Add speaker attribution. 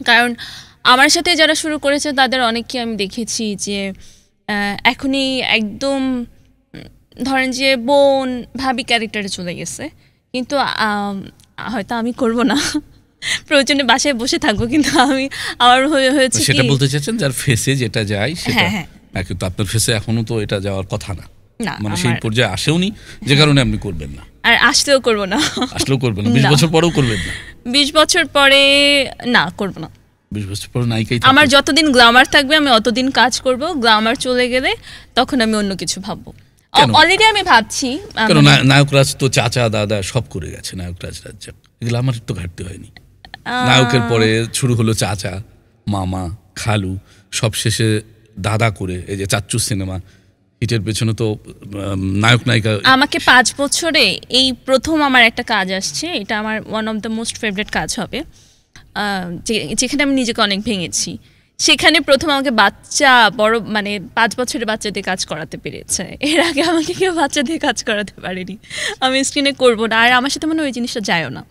Speaker 1: কারণ আমার সাথে যারা শুরু করেছে তাদের অনেককে আমি দেখেছি যে এখনই একদম ধরেন যে বোন ভাবি ক্যারেক্টারে চলে গেছে, কিন্তু হয়তো আমি করব না, প্রয়োজনে বাসায় বসে থাকবো, কিন্তু আমি আমার হয়েছে
Speaker 2: সেটা বলতে চাচ্ছেন যার ফেসে যেটা যায় সেটা।
Speaker 1: হ্যাঁ,
Speaker 2: কিন্তু আপনার ফেসে এখনো তো এটা যাওয়ার কথা না,
Speaker 1: না
Speaker 2: মানে সেই পর্যায়ে আসেওনি, যে কারণে আপনি করবেন না।
Speaker 1: আর আসলেও করব না।
Speaker 2: আসলেও করবেন না? 20 বছর পরেও করবেন না?
Speaker 1: 20 বছর পরে না, করব না।
Speaker 2: 20 বছর পরে নায়িকাই
Speaker 1: আমার যতদিন গ্ল্যামার থাকবে আমি অতদিন কাজ করব, গ্ল্যামার চলে গেলে তখন আমি অন্য কিছু ভাববো। অলরেডি আমি ভাবছি,
Speaker 2: কারণ নায়করাজ তো চাচা দাদা সব করে গেছে, নায়করাজ রাজ্জাক, এগুলো আমার তো ঘাটতি হয়নি। নায়কের পরে শুরু হলো চাচা, মামা, খালু, সব শেষে দাদা করে এই যে চাচ্চু সিনেমা হিটের পেছনে তো নায়ক নায়িকা।
Speaker 1: আমাকে 5 বছরে এই প্রথম আমার একটা কাজ আসছে, এটা আমার one of the most favourite কাজ হবে, যেখানে আমি নিজেকে অনেক ভেঙেছি। সেখানে প্রথম আমাকে বাচ্চা বড় মানে 5 বছরের বাচ্চা দিয়ে কাজ করাতে পেরেছে। এর আগে আমাকে কেউ বাচ্চা দিয়ে কাজ করাতে পারেনি। আমি স্ক্রিনে করবো না, আর আমার সাথে মনে হয় ওই জিনিসটা যায়ও না।